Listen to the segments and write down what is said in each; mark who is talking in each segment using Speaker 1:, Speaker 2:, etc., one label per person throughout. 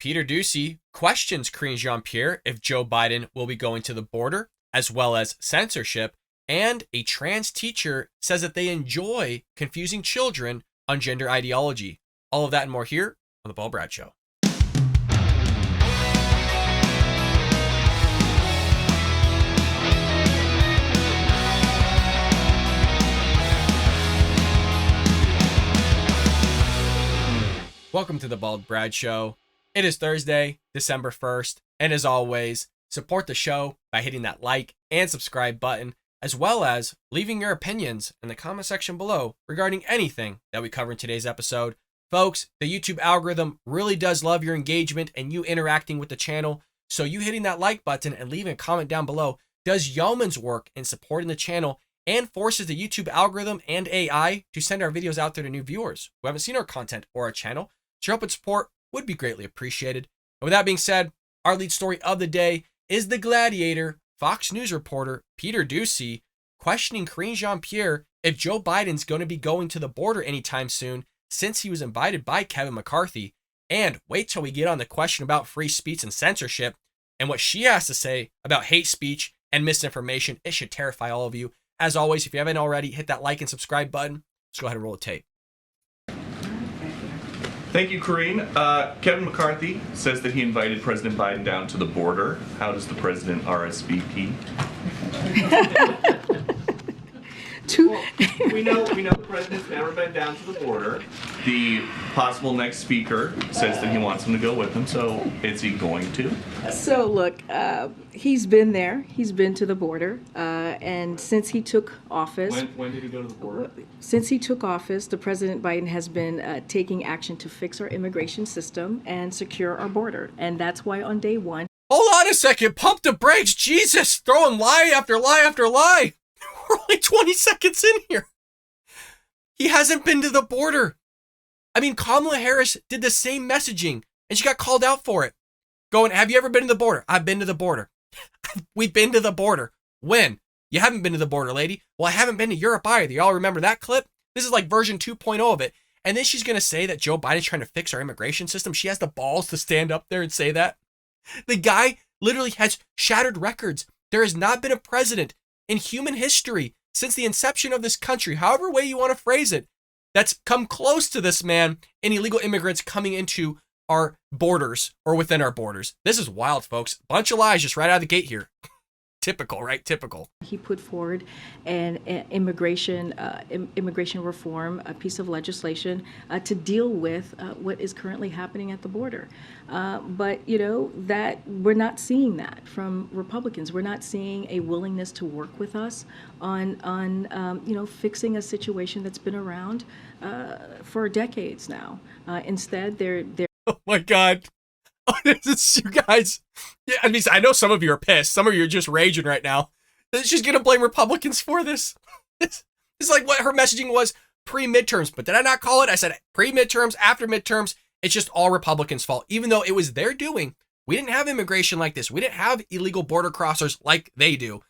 Speaker 1: Peter Doocy questions Karine Jean-Pierre if Joe Biden will be going to the border, as well as censorship, and a trans teacher says that they enjoy confusing children on gender ideology. All of that and more here on The Bald Brad Show. Welcome to The Bald Brad Show. It is Thursday, December 1st, and as always, support the show by hitting that like and subscribe button, as well as leaving your opinions in the comment section below regarding anything that we cover in today's episode. Folks, the YouTube algorithm really does love your engagement and you interacting with the channel, so you hitting that like button and leaving a comment down below does yeoman's work in supporting the channel and forces the YouTube algorithm and AI to send our videos out there to new viewers who haven't seen our content or our channel. So your help and support would be greatly appreciated. And with that being said, our lead story of the day is the Gladiator Fox News reporter Peter Doocy questioning Karine Jean-Pierre if Joe Biden's going to be going to the border anytime soon, since he was invited by Kevin McCarthy. And wait till we get on the question about free speech and censorship and what she has to say about hate speech and misinformation. It should terrify all of you. As always, if you haven't already, hit that like and subscribe button. Let's go ahead and roll the tape.
Speaker 2: Thank you, Karine. Kevin McCarthy says that he invited President Biden down to the border. How does the president RSVP? Well, we know the president's never been down to the border. The possible next speaker says that he wants him to go with him, so is he going to?
Speaker 3: So look, he's been there. He's been to the border, and since he took office.
Speaker 2: When did he go to the border?
Speaker 3: Since he took office, the President Biden has been taking action to fix our immigration system and secure our border, and that's why on day one.
Speaker 1: Hold on a second. Pump the brakes. Jesus, throwing lie after lie after lie. We're only 20 seconds in here. He hasn't been to the border. I mean, Kamala Harris did the same messaging and she got called out for it. Going, have you ever been to the border? I've been to the border. We've been to the border. When? You haven't been to the border, lady. Well, I haven't been to Europe either. Y'all remember that clip? This is like version 2.0 of it. And then she's going to say that Joe Biden's trying to fix our immigration system. She has the balls to stand up there and say that. The guy literally has shattered records. There has not been a president in human history since the inception of this country, however way you want to phrase it, that's come close to this man in illegal immigrants coming into our borders or within our borders. This is wild, folks. Bunch of lies just right out of the gate here. Typical, right? Typical.
Speaker 3: He put forward an immigration reform, a piece of legislation to deal with what is currently happening at the border. But you know that we're not seeing that from Republicans. We're not seeing a willingness to work with us on fixing a situation that's been around for decades now. Instead, they're.
Speaker 1: Oh my God. This is, you guys, yeah, I mean, I know some of you are pissed. Some of you are just raging right now. She's going to blame Republicans for this. This is like what her messaging was pre-midterms. But did I not call it? I said pre-midterms, after midterms. It's just all Republicans' fault. Even though it was their doing. We didn't have immigration like this. We didn't have illegal border crossers like they do.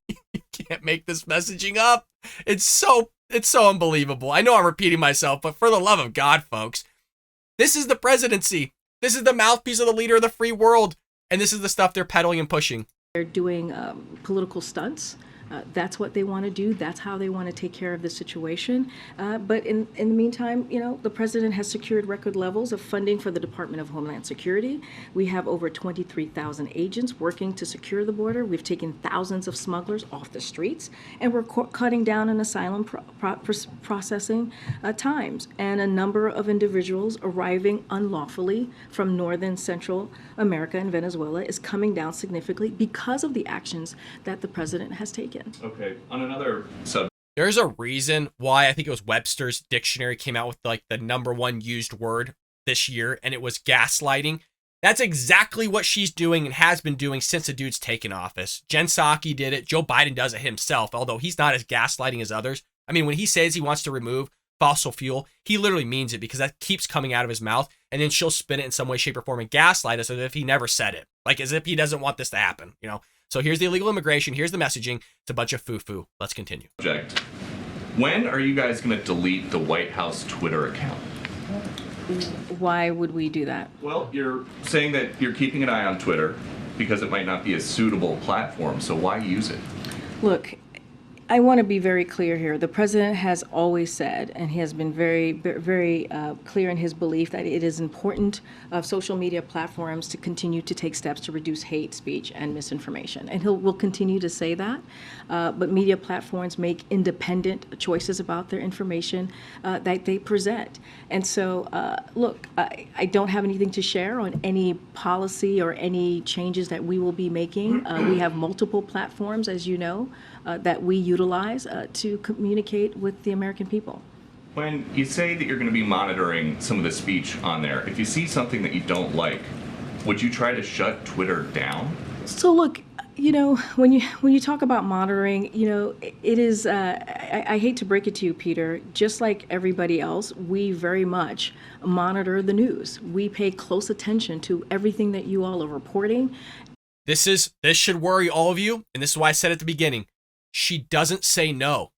Speaker 1: You can't make this messaging up. It's so unbelievable. I know I'm repeating myself, but for the love of God, folks, this is the presidency. This is the mouthpiece of the leader of the free world. And this is the stuff they're peddling and pushing.
Speaker 3: They're doing political stunts. That's what they want to do. That's how they want to take care of the situation. But in the meantime, the president has secured record levels of funding for the Department of Homeland Security. We have over 23,000 agents working to secure the border. We've taken thousands of smugglers off the streets, and we're cutting down on asylum processing times. And a number of individuals arriving unlawfully from northern Central America and Venezuela is coming down significantly because of the actions that the president has taken.
Speaker 2: Okay, on another subject.
Speaker 1: There's a reason why I think it was Webster's dictionary came out with like the #1 used word this year, and it was gaslighting. That's exactly what she's doing and has been doing since the dude's taken office. Jen Psaki did it. Joe Biden does it himself, although he's not as gaslighting as others. I mean, when he says he wants to remove fossil fuel, he literally means it because that keeps coming out of his mouth, and then she'll spin it in some way, shape, or form and gaslight us as if he never said it, like as if he doesn't want this to happen, So here's the illegal immigration. Here's the messaging. It's a bunch of foo-foo. Let's continue.
Speaker 2: When are you guys going to delete the White House Twitter account?
Speaker 3: Why would we do that?
Speaker 2: Well, you're saying that you're keeping an eye on Twitter because it might not be a suitable platform, so why use it?
Speaker 3: Look, I want to be very clear here. The president has always said, and he has been very clear in his belief that it is important of social media platforms to continue to take steps to reduce hate speech and misinformation. And will continue to say that. But media platforms make independent choices about their information that they present. And so, look, I don't have anything to share on any policy or any changes that we will be making. We have multiple platforms, as you know, that we utilize to communicate with the American people.
Speaker 2: When you say that you're going to be monitoring some of the speech on there, if you see something that you don't like, would you try to shut Twitter down?
Speaker 3: So look, when you talk about monitoring, it is, I hate to break it to you, Peter, just like everybody else, we very much monitor the news. We pay close attention to everything that you all are reporting.
Speaker 1: This should worry all of you, and this is why I said at the beginning, she doesn't say no.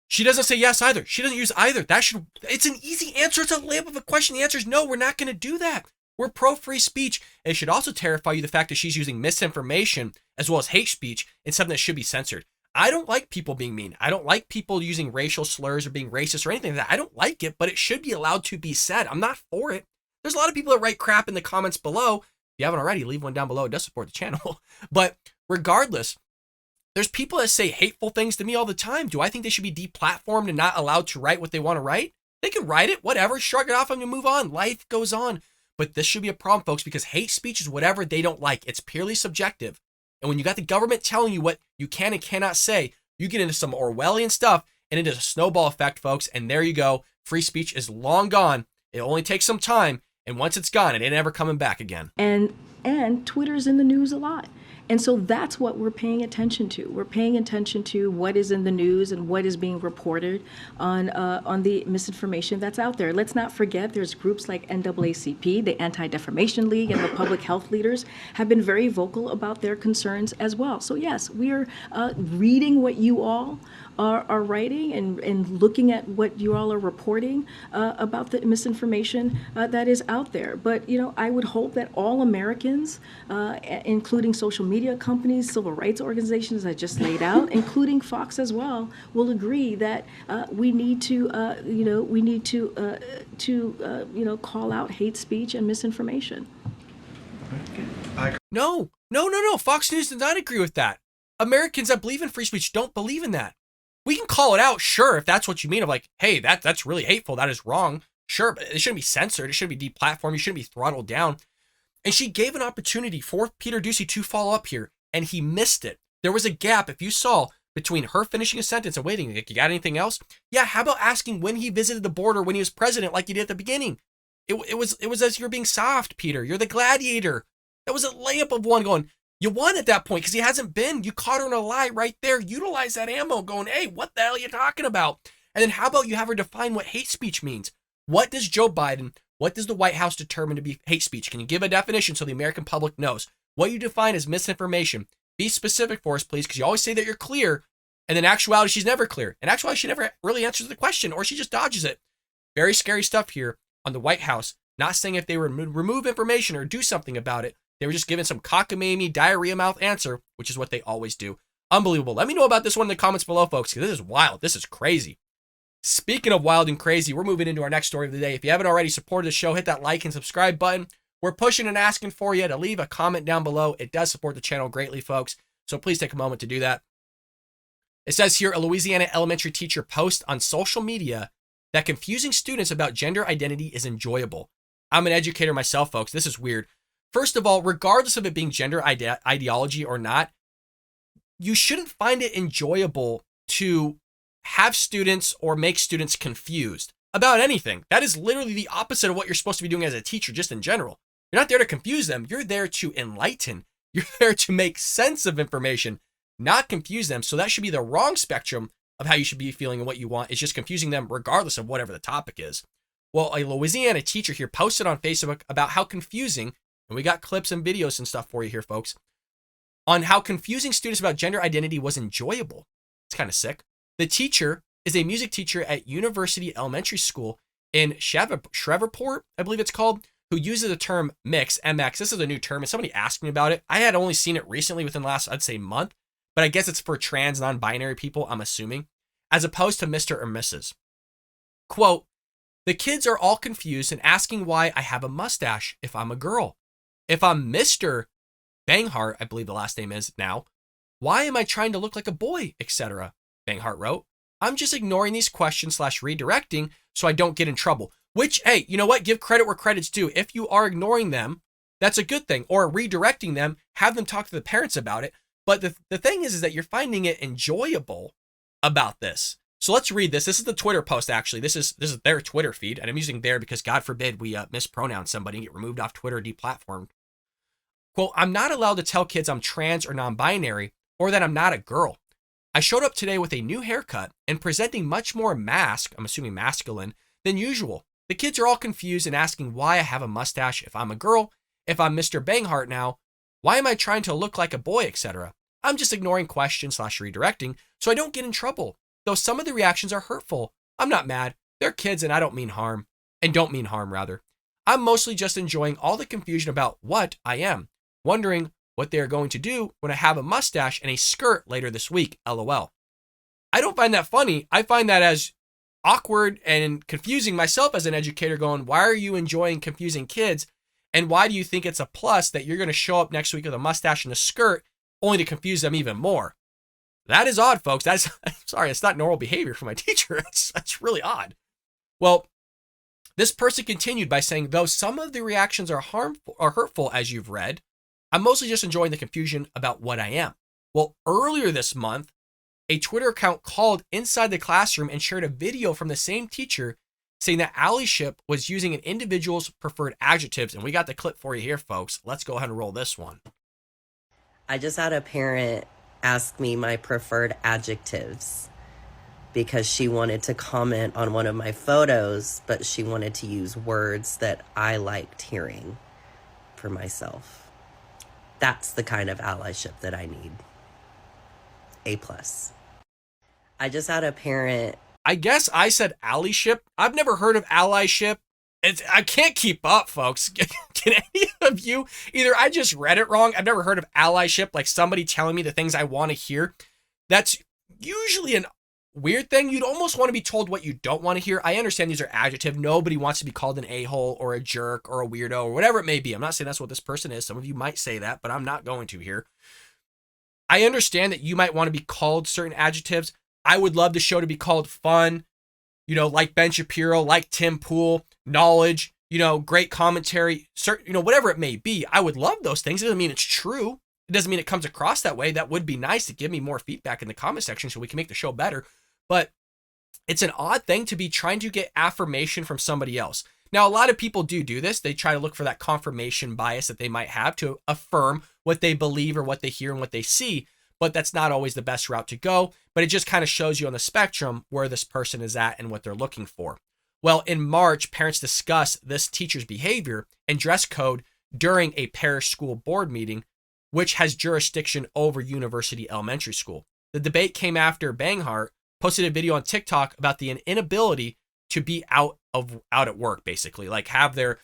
Speaker 1: She doesn't say yes either. She doesn't use either. It's an easy answer. It's a layup of a question. The answer is no, we're not going to do that. We're pro-free speech. And it should also terrify you the fact that she's using misinformation as well as hate speech in something that should be censored. I don't like people being mean. I don't like people using racial slurs or being racist or anything like that. I don't like it, but it should be allowed to be said. I'm not for it. There's a lot of people that write crap in the comments below. If you haven't already, leave one down below. It does support the channel. But regardless, there's people that say hateful things to me all the time. Do I think they should be deplatformed and not allowed to write what they want to write? They can write it, whatever, shrug it off and move on. Life goes on. But this should be a problem, folks, because hate speech is whatever they don't like. It's purely subjective. And when you got the government telling you what you can and cannot say, you get into some Orwellian stuff and it is a snowball effect, folks. And there you go. Free speech is long gone. It only takes some time. And once it's gone, it ain't ever coming back again.
Speaker 3: And Twitter's in the news a lot. And so that's what we're paying attention to. We're paying attention to what is in the news and what is being reported on the misinformation that's out there. Let's not forget there's groups like NAACP, the Anti-Defamation League, and the public health leaders have been very vocal about their concerns as well. So yes, we are reading what you all are writing and looking at what you all are reporting about the misinformation that is out there. But, I would hope that all Americans, including social media companies, civil rights organizations I just laid out, including Fox as well, will agree that we need to, call out hate speech and misinformation.
Speaker 1: No. Fox News does not agree with that. Americans that believe in free speech don't believe in that. We can call it out, sure, if that's what you mean, of like, hey, that's really hateful, that is wrong. Sure, but it shouldn't be censored, it shouldn't be deplatformed, you shouldn't be throttled down. And she gave an opportunity for Peter Doocy to follow up here, and he missed it. There was a gap, if you saw, between her finishing a sentence and waiting. Like, you got anything else? Yeah, how about asking when he visited the border when he was president like you did at the beginning? It was as you're being soft, Peter. You're the gladiator. That was a layup of one going, you won at that point because he hasn't been. You caught her in a lie right there. Utilize that ammo going, hey, what the hell are you talking about? And then how about you have her define what hate speech means? What does Joe Biden, what does the White House determine to be hate speech? Can you give a definition so the American public knows? What you define as misinformation. Be specific for us, please, because you always say that you're clear, and in actuality, she's never clear. In actuality, she never really answers the question, or she just dodges it. Very scary stuff here on the White House. Not saying if they would remove information or do something about it. They were just given some cockamamie, diarrhea mouth answer, which is what they always do. Unbelievable. Let me know about this one in the comments below, folks, because this is wild. This is crazy. Speaking of wild and crazy, we're moving into our next story of the day. If you haven't already supported the show, hit that like and subscribe button. We're pushing and asking for you to leave a comment down below. It does support the channel greatly, folks, so please take a moment to do that. It says here, a Louisiana elementary teacher posts on social media that confusing students about gender identity is enjoyable. I'm an educator myself, folks. This is weird. First of all, regardless of it being gender ideology or not, you shouldn't find it enjoyable to have students or make students confused about anything. That is literally the opposite of what you're supposed to be doing as a teacher, just in general. You're not there to confuse them. You're there to enlighten. You're there to make sense of information, not confuse them. So that should be the wrong spectrum of how you should be feeling and what you want. It's just confusing them regardless of whatever the topic is. Well, a Louisiana teacher here posted on Facebook about how confusing, and we got clips and videos and stuff for you here, folks, on how confusing students about gender identity was enjoyable. It's kind of sick. The teacher is a music teacher at University Elementary School in Shreveport, I believe it's called, who uses the term mix, MX. This is a new term, and somebody asked me about it. I had only seen it recently within the last, I'd say, month, but I guess it's for trans, non-binary people, I'm assuming, as opposed to Mr. or Mrs. Quote, the kids are all confused and asking why I have a mustache if I'm a girl. If I'm Mr. Banghart, I believe the last name is now, why am I trying to look like a boy, etc.? Banghart wrote, I'm just ignoring these questions / redirecting so I don't get in trouble. Which, hey, you know what? Give credit where credit's due. If you are ignoring them, that's a good thing. Or redirecting them, have them talk to the parents about it. But the thing is that you're finding it enjoyable about this. So let's read this. This is the Twitter post, actually. This is their Twitter feed. And I'm using their because God forbid we mispronounce somebody and get removed off Twitter, deplatformed. Quote, I'm not allowed to tell kids I'm trans or non-binary or that I'm not a girl. I showed up today with a new haircut and presenting much more I'm assuming masculine, than usual. The kids are all confused and asking why I have a mustache if I'm a girl, if I'm Mr. Banghart now, why am I trying to look like a boy, etc. I'm just ignoring questions / redirecting so I don't get in trouble. Though some of the reactions are hurtful, I'm not mad. They're kids and I don't mean harm. I'm mostly just enjoying all the confusion about what I am, wondering what they are going to do when I have a mustache and a skirt later this week, LOL. I don't find that funny. I find that as awkward and confusing myself as an educator going, why are you enjoying confusing kids? And why do you think it's a plus that you're going to show up next week with a mustache and a skirt only to confuse them even more? That is odd, folks. I'm sorry, it's not normal behavior for my teacher. That's really odd. Well, this person continued by saying, though some of the reactions are harmful or hurtful, as you've read, I'm mostly just enjoying the confusion about what I am. Well, earlier this month, a Twitter account called Inside the Classroom and shared a video from the same teacher saying that allyship was using an individual's preferred adjectives. And we got the clip for you here, folks. Let's go ahead and roll this one.
Speaker 4: I just had a parent ask me my preferred adjectives because she wanted to comment on one of my photos, but she wanted to use words that I liked hearing for myself. That's the kind of allyship that I need. A+. I just had a parent.
Speaker 1: I guess I said allyship. I've never heard of allyship. I can't keep up, folks. Can any of you, either I just read it wrong, I've never heard of allyship, like somebody telling me the things I want to hear. That's usually a weird thing. You'd almost want to be told what you don't want to hear. I understand these are adjectives. Nobody wants to be called an a-hole or a jerk or a weirdo or whatever it may be. I'm not saying that's what this person is. Some of you might say that, but I'm not going to here. I understand that you might want to be called certain adjectives. I would love the show to be called fun, like Ben Shapiro, like Tim Pool, knowledge, great commentary, certain, whatever it may be. I would love those things. It doesn't mean it's true. It doesn't mean it comes across that way. That would be nice to give me more feedback in the comment section so we can make the show better. But it's an odd thing to be trying to get affirmation from somebody else. Now, a lot of people do this. They try to look for that confirmation bias that they might have to affirm what they believe or what they hear and what they see. But that's not always the best route to go. But it just kind of shows you on the spectrum where this person is at and what they're looking for. Well, in March, parents discussed this teacher's behavior and dress code during a parish school board meeting, which has jurisdiction over University Elementary School. The debate came after Banghart posted a video on TikTok about the inability to be out at work, basically, like have their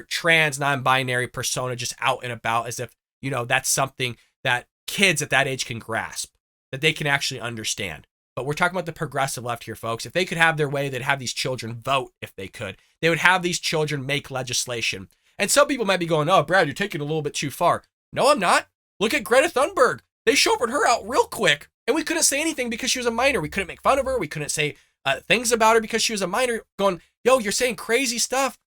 Speaker 1: trans non-binary persona just out and about as if, that's something that kids at that age can grasp, that they can actually understand. But we're talking about the progressive left here, folks. If they could have their way, they'd have these children vote if they could. They would have these children make legislation. And some people might be going, oh, Brad, you're taking it a little bit too far. No, I'm not. Look at Greta Thunberg. They chauffeured her out real quick. And we couldn't say anything because she was a minor. We couldn't make fun of her. We couldn't say things about her because she was a minor, going, yo, you're saying crazy stuff.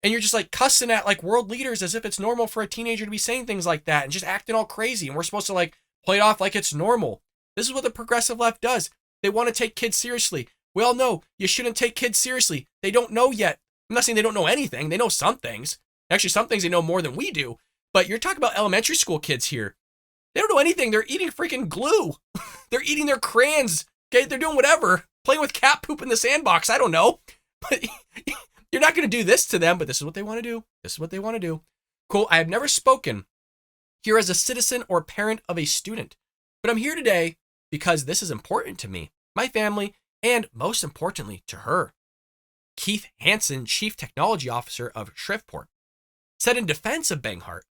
Speaker 1: And you're just like cussing at like world leaders as if it's normal for a teenager to be saying things like that and just acting all crazy. And we're supposed to like play it off like it's normal. This is what the progressive left does. They want to take kids seriously. We all know you shouldn't take kids seriously. They don't know yet. I'm not saying they don't know anything. They know some things. Actually, some things they know more than we do. But you're talking about elementary school kids here. They don't know anything. They're eating freaking glue. They're eating their crayons. Okay, they're doing whatever. Playing with cat poop in the sandbox. I don't know. But you're not going to do this to them, but this is what they want to do. This is what they want to do. Cool. I have never spoken here as a citizen or parent of a student, but I'm here today because this is important to me, my family, and most importantly to her. Keith Hansen, Chief Technology Officer of Shreveport, said in defense of Banghart,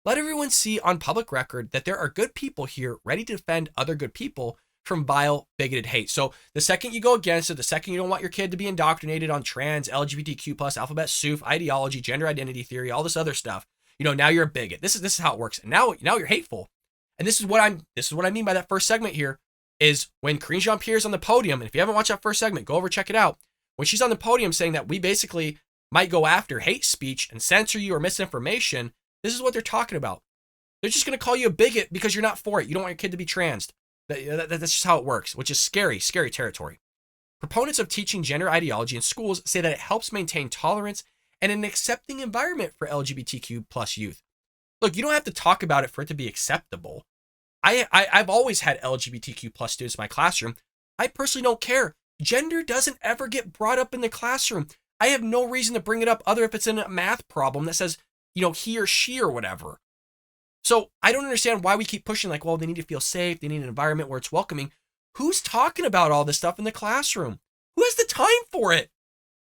Speaker 1: "Let everyone see on public record that there are good people here ready to defend other good people from vile, bigoted hate." So the second you go against it, the second you don't want your kid to be indoctrinated on trans, LGBTQ plus, alphabet soup, ideology, gender identity theory, all this other stuff, now you're a bigot. This is how it works. And now you're hateful. And this is what I mean by that first segment here, is when Karine Jean-Pierre is on the podium, and if you haven't watched that first segment, go over, check it out. When she's on the podium saying that we basically might go after hate speech and censor you or misinformation, this is what they're talking about. They're just going to call you a bigot because you're not for it. You don't want your kid to be trans. That's just how it works, which is scary, scary territory. Proponents of teaching gender ideology in schools say that it helps maintain tolerance and an accepting environment for LGBTQ plus youth. Look, you don't have to talk about it for it to be acceptable. I've always had LGBTQ plus students in my classroom. I personally don't care. Gender doesn't ever get brought up in the classroom. I have no reason to bring it up other if it's in a math problem that says, he or she or whatever. So I don't understand why we keep pushing like, well, they need to feel safe. They need an environment where it's welcoming. Who's talking about all this stuff in the classroom? Who has the time for it?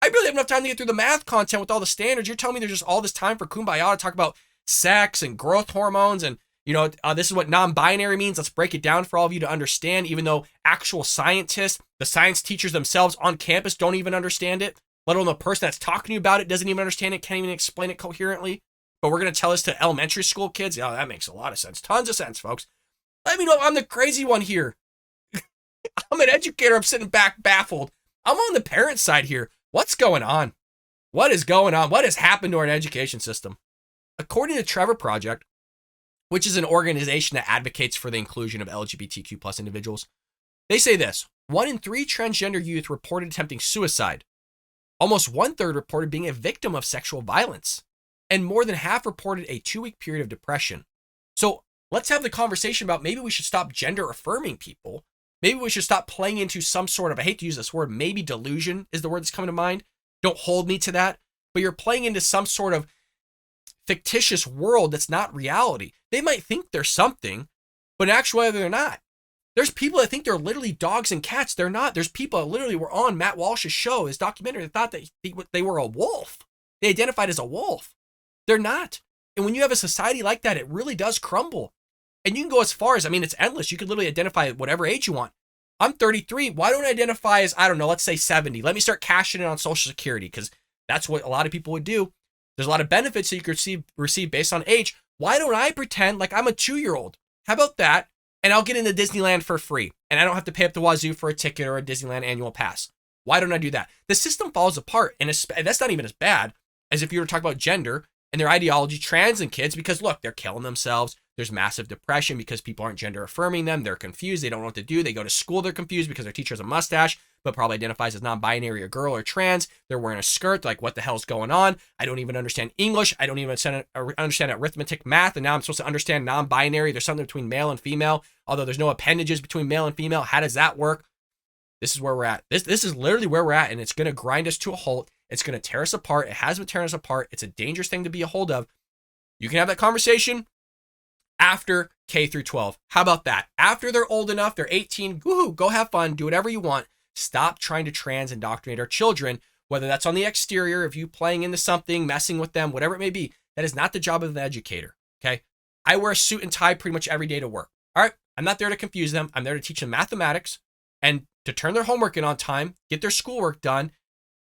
Speaker 1: I barely have enough time to get through the math content with all the standards. You're telling me there's just all this time for kumbaya to talk about sex and growth hormones and, this is what non-binary means. Let's break it down for all of you to understand, even though actual scientists, the science teachers themselves on campus don't even understand it, let alone the person that's talking to you about it doesn't even understand it, can't even explain it coherently. But we're going to tell this to elementary school kids? Yeah, that makes a lot of sense. Tons of sense, folks. Let me know if I'm the crazy one here. I'm an educator. I'm sitting back baffled. I'm on the parent side here. What's going on? What is going on? What has happened to our education system? According to Trevor Project, which is an organization that advocates for the inclusion of LGBTQ plus individuals, they say this: 1 in 3 transgender youth reported attempting suicide. Almost 1/3 reported being a victim of sexual violence. And more than half reported a 2-week period of depression. So let's have the conversation about maybe we should stop gender affirming people. Maybe we should stop playing into some sort of, I hate to use this word, maybe delusion is the word that's coming to mind. Don't hold me to that. But you're playing into some sort of fictitious world that's not reality. They might think they're something, but in actuality, they're not. There's people that think they're literally dogs and cats. They're not. There's people that literally were on Matt Walsh's show, his documentary, that thought that they were a wolf. They identified as a wolf. They're not. And when you have a society like that, it really does crumble. And you can go as far as, it's endless. You could literally identify at whatever age you want. I'm 33. Why don't I identify as, let's say 70? Let me start cashing in on Social Security, because that's what a lot of people would do. There's a lot of benefits that you could receive based on age. Why don't I pretend like I'm a 2-year-old? How about that? And I'll get into Disneyland for free. And I don't have to pay up the wazoo for a ticket or a Disneyland annual pass. Why don't I do that? The system falls apart. And that's not even as bad as if you were to talk about gender and their ideology, trans and kids, because look, they're killing themselves. There's massive depression because people aren't gender affirming them. They're confused. They don't know what to do. They go to school. They're confused because their teacher has a mustache, but probably identifies as non-binary or girl or trans. They're wearing a skirt. They're like, what the hell's going on? I don't even understand English. I don't even understand arithmetic, math. And now I'm supposed to understand non-binary. There's something between male and female, although there's no appendages between male and female. How does that work? This is where we're at. This is literally where we're at, and it's going to grind us to a halt. It's going to tear us apart. It has been tearing us apart. It's a dangerous thing to be a hold of. You can have that conversation after K through 12. How about that? After they're old enough, they're 18, woohoo, go have fun, do whatever you want. Stop trying to trans indoctrinate our children, whether that's on the exterior, if you playing into something, messing with them, whatever it may be. That is not the job of an educator, okay? I wear a suit and tie pretty much every day to work, all right? I'm not there to confuse them. I'm there to teach them mathematics and to turn their homework in on time, get their schoolwork done,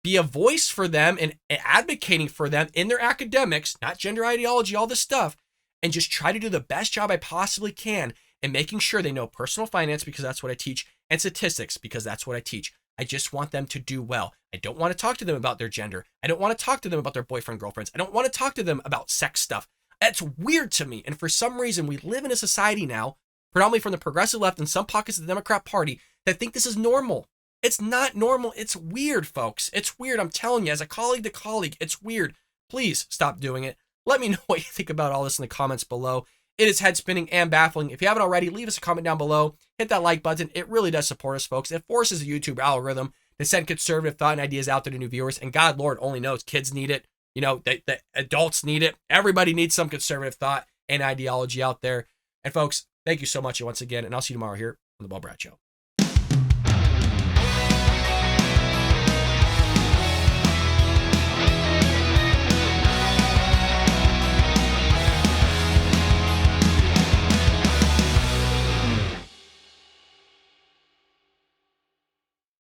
Speaker 1: be a voice for them and advocating for them in their academics, not gender ideology, all this stuff, and just try to do the best job I possibly can in making sure they know personal finance, because that's what I teach, and statistics, because that's what I teach. I just want them to do well. I don't want to talk to them about their gender. I don't want to talk to them about their boyfriend, girlfriends. I don't want to talk to them about sex stuff. That's weird to me. And for some reason, we live in a society now, predominantly from the progressive left and some pockets of the Democrat Party, that think this is normal. It's not normal. It's weird, folks. It's weird. I'm telling you, as a colleague to colleague, it's weird. Please stop doing it. Let me know what you think about all this in the comments below. It is head spinning and baffling. If you haven't already, leave us a comment down below. Hit that like button. It really does support us, folks. It forces the YouTube algorithm to send conservative thought and ideas out there to new viewers. And God, Lord, only knows kids need it. The adults need it. Everybody needs some conservative thought and ideology out there. And folks, thank you so much once again. And I'll see you tomorrow here on The Bald Brad Show.